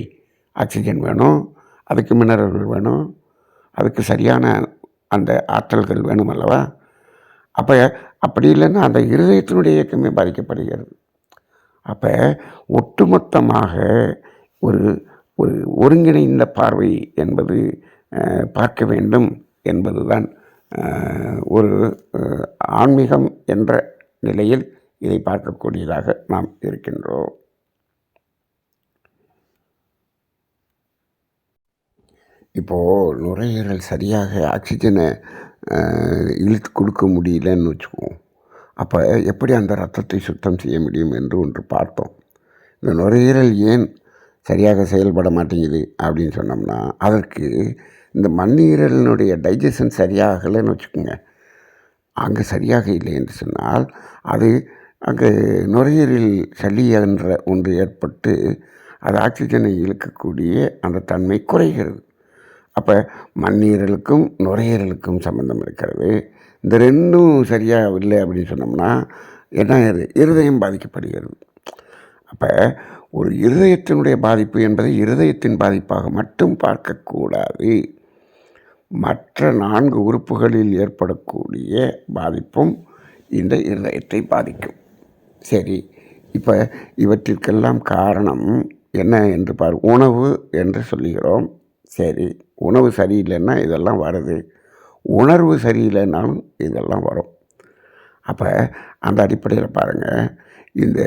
Speaker 2: ஆக்சிஜன் வேணும், அதுக்கு மினரல்கள் வேணும், அதுக்கு சரியான அந்த ஆற்றல்கள் வேணும் அல்லவா? அப்போ அப்படி இல்லைன்னா அந்த இருதயத்தினுடைய இயக்கமே பாதிக்கப்படுகிறது. அப்போ ஒட்டுமொத்தமாக ஒரு ஒரு ஒருங்கிணைந்த பார்வை என்பது பார்க்க வேண்டும் என்பதுதான் ஒரு ஆன்மீகம் என்ற நிலையில் இதை பார்க்கக்கூடியதாக நாம் இருக்கின்றோம். இப்போது நுரையீரல் சரியாக ஆக்சிஜனை இழுத்து கொடுக்க முடியலன்னு வச்சுக்குவோம். அப்போ எப்படி அந்த ரத்தத்தை சுத்தம் செய்ய முடியும் என்று ஒன்று பார்த்தோம். இந்த நுரையீரல் ஏன் சரியாக செயல்பட மாட்டேங்குது அப்படின்னு சொன்னோம்னா, அதற்கு இந்த மண்ணீரலினுடைய டைஜஷன் சரியாகலைன்னு வச்சுக்கோங்க. அங்கே சரியாக இல்லை என்று சொன்னால் அது அங்கே நுரையீரல் சளி என்ற ஒன்று ஏற்பட்டு அது ஆக்சிஜனை இழுக்கக்கூடிய அந்த தன்மை குறைகிறது. அப்போ மண்ணீரலுக்கும் நுரையீரலுக்கும் சம்பந்தம் இருக்கிறது. இந்த ரெண்டும் சரியாக இல்லை அப்படின்னு சொன்னோம்னா என்ன ஆகுது? இருதயம் பாதிக்கப்படுகிறது. அப்போ ஒரு இருதயத்தினுடைய பாதிப்பு என்பதை இருதயத்தின் பாதிப்பாக மட்டும் பார்க்கக்கூடாது. மற்ற 4 உறுப்புகளில் ஏற்படக்கூடிய பாதிப்பும் இந்த இருதயத்தை பாதிக்கும். சரி, இப்போ இவற்றிற்கெல்லாம் காரணம் என்ன என்று உணவு என்று சொல்லுகிறோம். சரி, உணவு சரியில்லைன்னா இதெல்லாம் வருது, உணர்வு சரியில்லைன்னாலும் இதெல்லாம் வரும். அப்போ அந்த அடிப்படையில் பாருங்கள், இந்த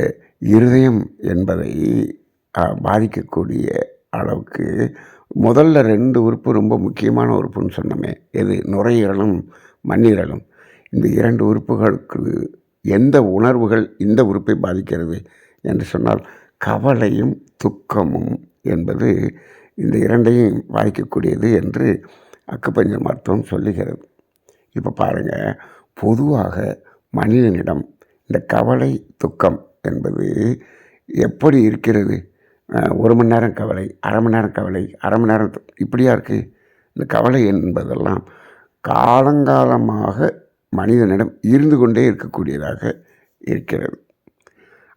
Speaker 2: இருதயம் என்பதை பாதிக்கக்கூடிய அளவுக்கு முதல்ல 2 உறுப்பு ரொம்ப முக்கியமான உறுப்புன்னு சொன்னோமே, எது? நுரையீரலும் மண்ணீரலும். இந்த 2 உறுப்புகளுக்கு எந்த உணர்வுகள் இந்த உறுப்பை பாதிக்கிறது என்று சொன்னால் கவலையும் துக்கமும் என்பது இந்த 2ஐயும் பாதிக்கக்கூடியது என்று அக்குபஞ்சர் மருத்துவம் சொல்லுகிறது. இப்போ பாருங்கள், பொதுவாக மனிதனிடம் இந்த கவலை துக்கம் என்பது எப்படி இருக்கிறது? 1 மணி நேரம் கவலை, அரை மணி நேரம் கவலை, அரை மணி நேரம் இப்படியா இருக்குது? இந்த கவலை என்பதெல்லாம் காலங்காலமாக மனிதனிடம் இருந்து கொண்டே இருக்கக்கூடியதாக இருக்கிறது.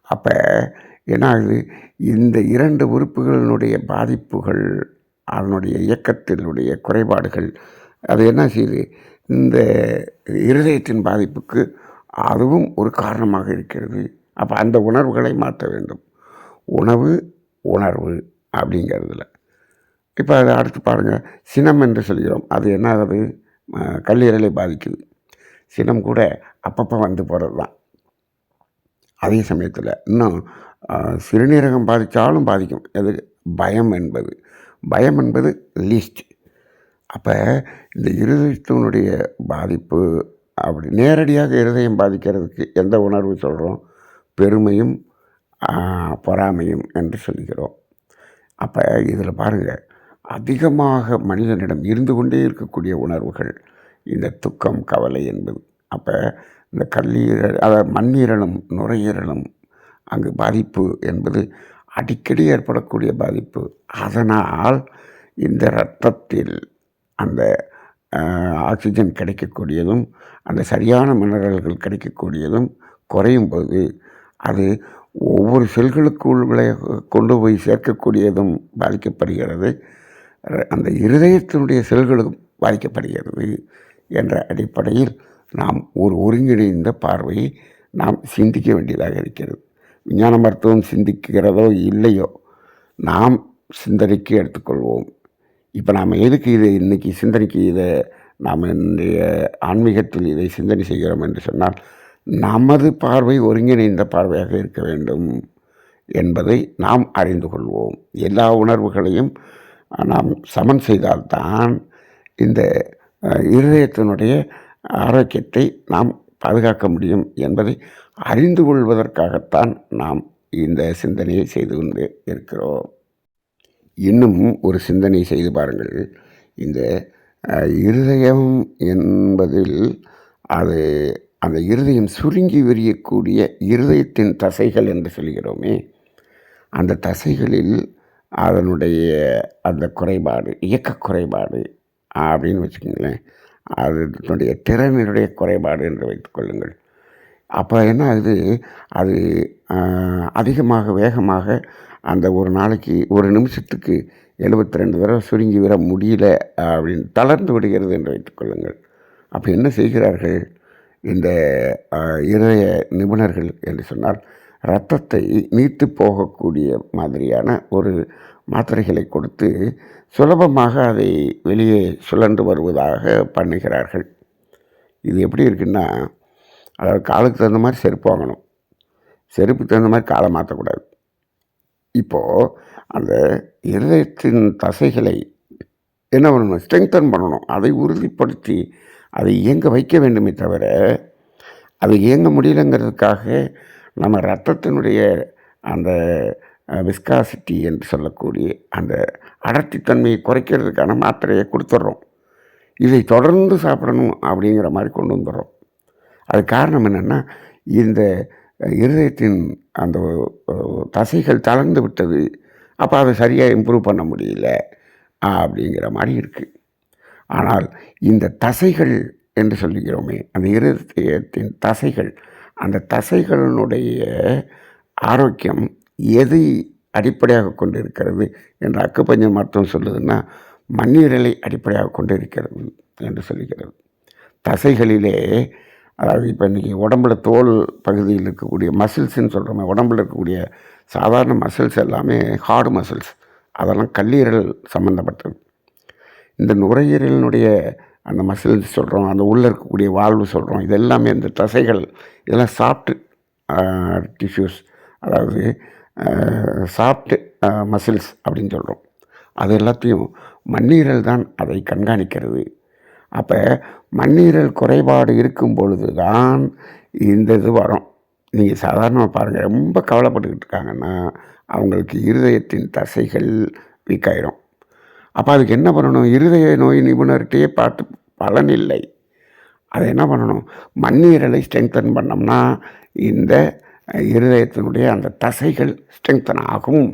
Speaker 2: அப்போ என்ன ஆகுது? இந்த 2 உறுப்புகளினுடைய பாதிப்புகள், அதனுடைய இயக்கத்தினுடைய குறைபாடுகள், அது என்ன செய்யுது? இந்த இருதயத்தின் பாதிப்புக்கு அதுவும் ஒரு காரணமாக இருக்கிறது. அப்போ அந்த உணர்வுகளை மாற்ற வேண்டும். உணர்வு அப்படிங்கிறதுல இப்போ அதை அடுத்து பாருங்கள், சினம் என்று சொல்கிறோம். அது என்ன ஆகுது? கல்லீரலை பாதிக்குது. சினம் கூட அப்பப்போ வந்து போகிறது தான். அதே சமயத்தில் இன்னும் சிறுநீரகம் பாதித்தாலும் பாதிக்கும். அது பயம் என்பது லீஸ்ட். அப்போ இந்த இருதயத்தினுடைய பாதிப்பு அப்படி நேரடியாக இருதயம் பாதிக்கிறதுக்கு எந்த உணர்வு சொல்கிறோம்? பெருமையும் பொறாமையும் என்று சொல்கிறோம். அப்போ இதில் பாருங்கள், அதிகமாக மனிதனிடம் இருந்து கொண்டே இருக்கக்கூடிய உணர்வுகள் இந்த துக்கம், கவலை என்பது. அப்போ இந்த கல்லீரல், அதாவது மண்ணீரலும் நுரையீரலும் அங்கு பாதிப்பு என்பது அடிக்கடி ஏற்படக்கூடிய பாதிப்பு. அதனால் இந்த இரத்தத்தில் அந்த ஆக்சிஜன் கிடைக்கக்கூடியதும் அந்த சரியான மினரல்கள் கிடைக்கக்கூடியதும் குறையும் போது அது ஒவ்வொரு செல்களுக்குள்ளே கொண்டு போய் சேர்க்கக்கூடியதும் பாதிக்கப்படுகிறது. அந்த இருதயத்தினுடைய செல்களும் பாதிக்கப்படுகிறது என்ற அடிப்படையில் நாம் ஒரு ஒருங்கிணைந்த பார்வையை நாம் சிந்திக்க வேண்டியதாக இருக்கிறது. விஞ்ஞான மருத்துவம் சிந்திக்கிறதோ இல்லையோ, நாம் சிந்தனைக்கு எடுத்துக்கொள்வோம். இப்போ நாம் எதுக்கு இதை இன்றைக்கி சிந்தனைக்கு இதை நாம் இன்றைய ஆன்மீகத்தில் இதை சிந்தனை செய்கிறோம் என்று சொன்னால், நமது பார்வை ஒருங்கிணைந்த பார்வையாக இருக்க வேண்டும் என்பதை நாம் அறிந்து கொள்வோம். எல்லா உணர்வுகளையும் நாம் சமன் செய்தால்தான் இந்த இருதயத்தினுடைய ஆரோக்கியத்தை நாம் பாதுகாக்க முடியும் என்பதை அறிந்து கொள்வதற்காகத்தான் நாம் இந்த சிந்தனையை செய்து கொண்டு இருக்கிறோம். இன்னும் ஒரு சிந்தனை செய்து பாருங்கள். இந்த இருதயம் என்பதில் அது அந்த இருதயம் சுருங்கி விரியக்கூடிய இருதயத்தின் தசைகள் என்று சொல்கிறோமே, அந்த தசைகளில் அதனுடைய அந்த குறைபாடு, இயக்க குறைபாடு அப்படின்னு வச்சுக்கோங்களேன், அதனுடைய திறனினுடைய குறைபாடு என்று வைத்துக்கொள்ளுங்கள். அப்போ என்ன ஆகுது, அது அதிகமாக வேகமாக அந்த ஒரு நாளைக்கு ஒரு நிமிஷத்துக்கு 72 தடவை சுருங்கி விட முடியல அப்படின்னு தளர்ந்து விடுகிறது என்று வைத்துக்கொள்ளுங்கள். அப்போ என்ன செய்கிறார்கள் இந்த இருதய நிபுணர்கள் என்று சொன்னால், இரத்தத்தை நீத்து போகக்கூடிய மாதிரியான ஒரு மாத்திரைகளை கொடுத்து சுலபமாக அதை வெளியே சுழன்று வருவதாக பண்ணுகிறார்கள். இது எப்படி இருக்குன்னா, அதாவது காலுக்கு தகுந்த மாதிரி செருப்பு வாங்கணும், செருப்புக்கு தகுந்த மாதிரி காலை மாற்றக்கூடாது. இப்போது அந்த இருதயத்தின் தசைகளை என்ன பண்ணணும், ஸ்ட்ரெங்தன் பண்ணணும், அதை உறுதிப்படுத்தி அதை இயங்க வைக்க வேண்டுமே தவிர, அது இயங்க முடியலைங்கிறதுக்காக நம்ம இரத்தத்தினுடைய அந்த விஸ்காசிட்டி என்று சொல்லக்கூடிய அந்த அடர்த்தித்தன்மையை குறைக்கிறதுக்கான மாத்திரையை கொடுத்துட்றோம். இதை தொடர்ந்து சாப்பிடணும் அப்படிங்கிற மாதிரி கொண்டு வந்துடுறோம். அது காரணம் என்னென்னா, இந்த இருதயத்தின் அந்த தசைகள் தளர்ந்து விட்டது. அப்போ அதை சரியாக இம்ப்ரூவ் பண்ண முடியல அப்படிங்கிற மாதிரி இருக்குது. ஆனால் இந்த தசைகள் என்று சொல்லுகிறோமே, அந்த இருதயத்தின் தசைகள், அந்த தசைகளினுடைய ஆரோக்கியம் எதை அடிப்படையாக கொண்டு இருக்கிறது என்று அக்குபஞ்சர் மருத்துவம் சொல்லுதுன்னா, மண்ணீரலை அடிப்படையாக கொண்டு இருக்கிறது என்று சொல்லுகிறது. தசைகளிலே, அதாவது இப்போ இன்றைக்கி உடம்புல தோல் பகுதியில் இருக்கக்கூடிய மசில்ஸ்ன்னு சொல்கிறோமே, உடம்புல இருக்கக்கூடிய சாதாரண மசில்ஸ் எல்லாமே ஹார்டு மசில்ஸ், அதெல்லாம் கல்லீரல் சம்மந்தப்பட்டது. இந்த நுரையீரலினுடைய அந்த மசில்ஸ் சொல்கிறோம், அந்த உள்ளே இருக்கக்கூடிய வால்வு சொல்கிறோம், இது எல்லாமே இந்த தசைகள், இதெல்லாம் சாஃப்ட் டிஷ்யூஸ், அதாவது சாஃப்ட் மசில்ஸ் அப்படின்னு சொல்கிறோம். அது எல்லாத்தையும் மண்ணீரல் தான் அதை கண்காணிக்கிறது. அப்போ மண்ணீரல் குறைபாடு இருக்கும் பொழுது தான் இந்த இது வரும். நீங்கள் சாதாரணமாக பாருங்கள், ரொம்ப கவலைப்பட்டுக்கிட்டு இருக்காங்கன்னா அவங்களுக்கு இருதயத்தின் தசைகள் வீக் ஆயிரும். அப்போ அதுக்கு என்ன பண்ணணும், இருதய நோய் நிபுணர்கிட்டையே பார்த்து பலன் இல்லை. அதை என்ன பண்ணணும், மண்ணீரலை ஸ்ட்ரெங்தன் பண்ணோம்னா இந்த இருதயத்தினுடைய அந்த தசைகள் ஸ்ட்ரெங்தன் ஆகும்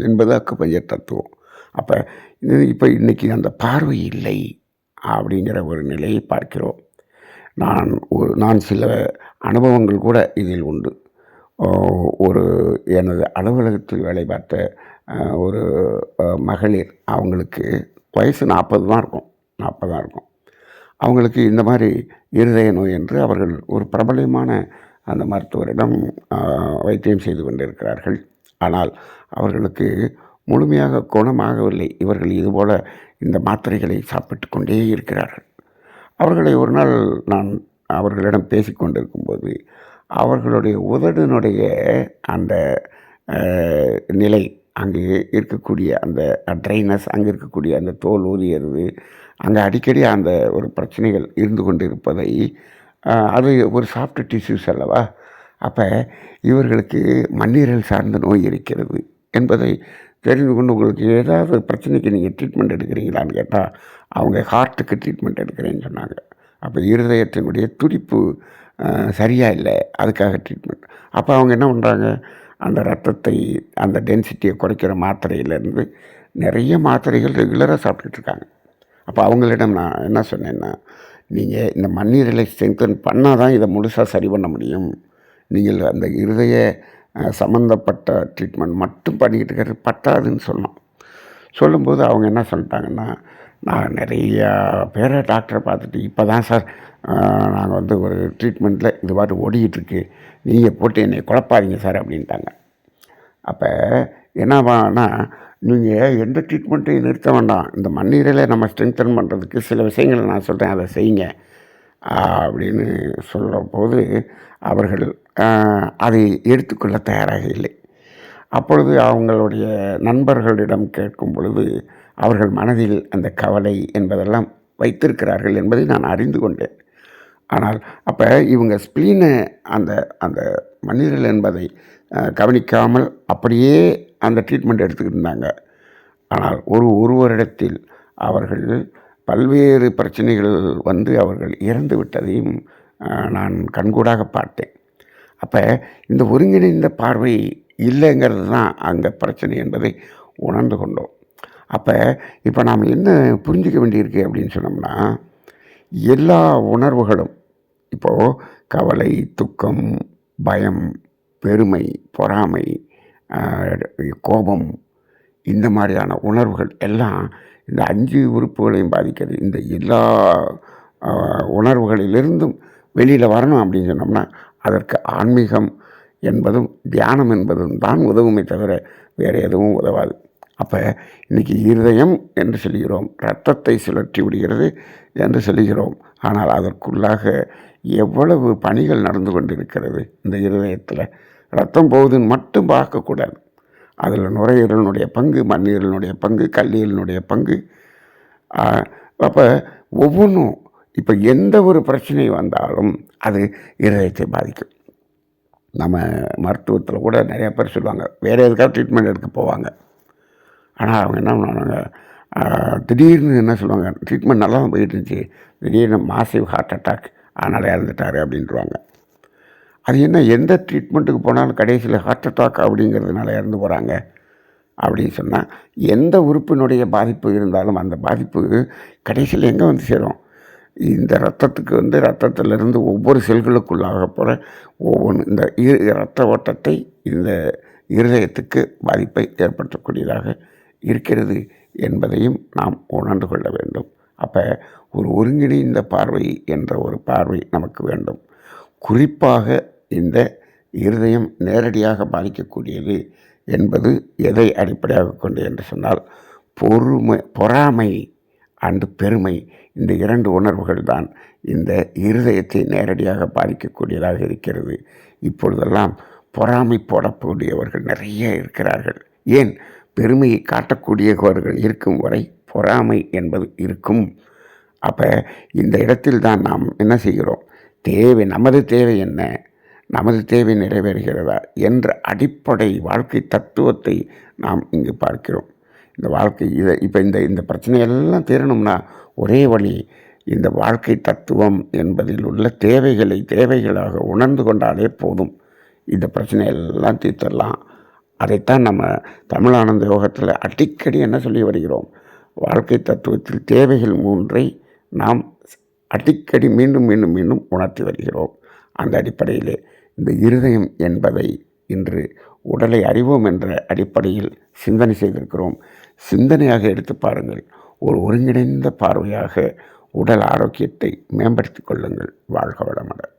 Speaker 2: என்பது அக்குபஞ்சர் தத்துவம். அப்போ இன்றைக்கி அந்த பார்வை இல்லை அப்படிங்கிற ஒரு நிலையை பார்க்கிறோம். நான் சில அனுபவங்கள் கூட இதில் உண்டு. ஒரு எனது அலுவலகத்தில் வேலை பார்த்த ஒரு மகளிர், அவங்களுக்கு வயசு 40 தான் இருக்கும். அவங்களுக்கு இந்த மாதிரி இருதய நோய் என்று அவர்கள் ஒரு பிரபலமான அந்த மருத்துவரிடம் வைத்தியம் செய்து கொண்டிருக்கிறார்கள். ஆனால் அவர்களுக்கு முழுமையாக குணமாகவில்லை. இவர்கள் இதுபோல் இந்த மாத்திரைகளை சாப்பிட்டு கொண்டே இருக்கிறார்கள். அவர்களை ஒரு நாள் நான் அவர்களிடம் பேசி கொண்டிருக்கும்போது, அவர்களுடைய உதடினுடைய அந்த நிலை, அங்கே இருக்கக்கூடிய அந்த ட்ரைனஸ், அங்கே இருக்கக்கூடிய அந்த தோல் ஊதியது, அங்கே அடிக்கடி அந்த ஒரு பிரச்சனைகள் இருந்து கொண்டு இருப்பதை, அது ஒரு சாஃப்ட் டிஷ்யூஸ் அல்லவா, அப்போ இவர்களுக்கு மண்ணீரல் சார்ந்த நோய் இருக்கிறது என்பதை தெரிந்து கொண்டு, உங்களுக்கு ஏதாவது பிரச்சனைக்கு நீங்கள் ட்ரீட்மெண்ட் எடுக்கிறீங்களான்னு கேட்டால் அவங்க ஹார்ட்டுக்கு ட்ரீட்மெண்ட் எடுக்கிறேன்னு சொன்னாங்க. அப்போ இருதயத்தினுடைய துடிப்பு சரியாக இல்லை, அதுக்காக ட்ரீட்மெண்ட். அப்போ அவங்க என்ன பண்ணுறாங்க, அந்த ரத்தத்தை அந்த டென்சிட்டியை குறைக்கிற மாத்திரையிலேருந்து நிறைய மாத்திரைகள் ரெகுலராக சாப்பிட்டுட்ருக்காங்க. அப்போ அவங்களிடம் நான் என்ன சொன்னேன்னா, நீங்கள் இந்த மண்ணீரலை ஸ்ட்ரெங்தன் பண்ணால் தான் இதை முழுசாக சரி பண்ண முடியும். நீங்கள் அந்த இருதய சம்மந்தப்பட்ட ட்ரீட்மெண்ட் மட்டும் பண்ணிக்கிட்டு இருக்கிறது பத்தாதுன்னு சொன்னோம். சொல்லும்போது அவங்க என்ன சொல்லிட்டாங்கன்னா, நான் நிறையா பேரை டாக்டரை பார்த்துட்டு இப்போ தான் சார் நாங்கள் ஒரு ட்ரீட்மெண்ட்டில் இது பாட்டு ஓடிக்கிட்டுருக்கு, நீங்கள் போட்டு என்னை குழப்பாதீங்க சார் அப்படின்ட்டாங்க. அப்போ என்னவானா, நீங்கள் எந்த ட்ரீட்மெண்ட்டையும் நிறுத்த வேண்டாம், இந்த மண்ணீரலை நம்ம ஸ்ட்ரெங்தன் பண்ணுறதுக்கு சில விஷயங்களை நான் சொல்கிறேன், அதை செய்யுங்க அப்படின்னு சொல்கிற போது அவர்கள் அதை எடுத்துக்கொள்ள தயாராக இல்லை. அப்பொழுது அவங்களுடைய நண்பர்களிடம் கேட்கும் பொழுது அவர்கள் மனதில் அந்த கவலை என்பதெல்லாம் வைத்திருக்கிறார்கள் என்பதை நான் அறிந்து கொண்டேன். ஆனால் அப்போ இவங்க ஸ்ப்ளீனை அந்த அந்த மண்ணீரல் என்பதை கவனிக்காமல் அப்படியே அந்த ட்ரீட்மெண்ட் எடுத்துக்கிட்டு இருந்தாங்க. ஆனால் ஒரு வருடத்தில் அவர்கள் பல்வேறு பிரச்சனைகள் வந்து அவர்கள் இறந்து விட்டதையும் நான் கண்கூடாக பார்த்தேன். அப்போ இந்த ஒருங்கிணைந்த பார்வை இல்லைங்கிறது தான் அங்கே பிரச்சனை என்பதை உணர்ந்து கொண்டோம். அப்போ இப்போ நாம் என்ன புரிஞ்சிக்க வேண்டியிருக்கு அப்படின்னு சொன்னோம்னா, எல்லா உணர்வுகளும் இப்போது கவலை, துக்கம், பயம், பெருமை, பொறாமை, கோபம், இந்த மாதிரியான உணர்வுகள் எல்லாம் இந்த 5 உறுப்புகளையும் பாதிக்கிறது. இந்த எல்லா உணர்வுகளிலிருந்தும் வெளியில் வரணும் அப்படின்னு சொன்னோம்னா அதற்கு ஆன்மீகம் என்பதும் தியானம் என்பதும் தான் உதவுமே தவிர வேறு எதுவும் உதவாது. அப்போ இன்றைக்கி இருதயம் என்று சொல்கிறோம், இரத்தத்தை சுழற்றி விடுகிறது என்று சொல்கிறோம். ஆனால் அதற்குள்ளாக எவ்வளவு பணிகள் நடந்து கொண்டிருக்கிறது. இந்த இருதயத்தில் ரத்தம் போகுதுன்னு மட்டும் பார்க்கக்கூடாது. அதில் நுரையீரலினுடைய பங்கு, மண்ணீரலினுடைய பங்கு, கல்லீரலினுடைய பங்கு. அப்போ ஒவ்வொன்றும் இப்போ எந்த ஒரு பிரச்சனை வந்தாலும் அது இருதயத்தை பாதிக்கும். நம்ம மருத்துவத்தில் கூட நிறையா பேர் சொல்லுவாங்க, வேறு எதுக்காக ட்ரீட்மெண்ட் எடுக்க போவாங்க. ஆனால் அவங்க என்ன பண்ணுவாங்க, திடீர்னு என்ன சொல்லுவாங்க, ட்ரீட்மெண்ட் நல்லா தான் போயிட்டு இருந்துச்சு, திடீர்னு மாசிவ் ஹார்ட் அட்டாக், அதனால் இறந்துட்டார் அப்படின்ட்டுருவாங்க. அது என்ன, எந்த ட்ரீட்மெண்ட்டுக்கு போனாலும் கடைசியில் ஹார்ட் அட்டாக் அப்படிங்கிறதுனால இறந்து போகிறாங்க அப்படின்னு சொன்னால், எந்த உறுப்பினுடைய பாதிப்பு இருந்தாலும் அந்த பாதிப்பு கடைசியில் எங்கே வந்து சேரும்? இந்த ரத்தத்துக்கு வந்து ரத்தத்திலிருந்து ஒவ்வொரு செல்களுக்குள்ளாக போகிற ஒவ்வொன்று இந்த இரத்த ஓட்டத்தை இந்த இருதயத்துக்கு பாதிப்பை ஏற்படுத்தக்கூடியதாக இருக்கிறது என்பதையும் நாம் உணர்ந்து கொள்ள வேண்டும். அப்போ ஒரு ஒருங்கிணைந்த பார்வை என்ற ஒரு பார்வை நமக்கு வேண்டும். குறிப்பாக இந்த இருதயம் நேரடியாக பாதிக்கக்கூடியது என்பது எதை அடிப்படையாக கொண்டு என்று சொன்னால், பொறாமை அண்டு பெருமை, இந்த 2 உணர்வுகள் தான் இந்த இருதயத்தை நேரடியாக பாதிக்கக்கூடியதாக இருக்கிறது. இப்பொழுதெல்லாம் பொறாமை போடக்கூடியவர்கள் நிறைய இருக்கிறார்கள். ஏன்? பெருமையை காட்டக்கூடியவர்கள் இருக்கும் வரை பொறாமை என்பது இருக்கும். அப்போ இந்த இடத்தில் தான் நாம் என்ன செய்கிறோம், நமது தேவை என்ன, நமது தேவை நிறைவேறுகிறதா என்ற அடிப்படை வாழ்க்கை தத்துவத்தை நாம் இங்கு பார்க்கிறோம். இந்த வாழ்க்கை இப்போ இந்த பிரச்சனையெல்லாம் தீரணும்னா ஒரே வழி, இந்த வாழ்க்கை தத்துவம் என்பதில் உள்ள தேவைகளாக உணர்ந்து கொண்டாலே போதும். இந்த பிரச்சனையெல்லாம் தீர்த்தரலாம். அதைத்தான் நம்ம தமிழானந்த யோகத்தில் அடிக்கடி என்ன சொல்லி வருகிறோம், வாழ்க்கை தத்துவத்தில் தேவைகள் 3ஐ நாம் அடிக்கடி மீண்டும் மீண்டும் மீண்டும் உணர்த்தி வருகிறோம். அந்த அடிப்படையில் இந்த இருதயம் என்பதை இன்று உடலை அறிவோம் என்ற அடிப்படையில் சிந்தனை செய்திருக்கிறோம். சிந்தனையாக எடுத்து பாருங்கள். ஒரு ஒருங்கிணைந்த பார்வையாக உடல் ஆரோக்கியத்தை மேம்படுத்திக் கொள்ளுங்கள். வாழ்க வளமுடன்.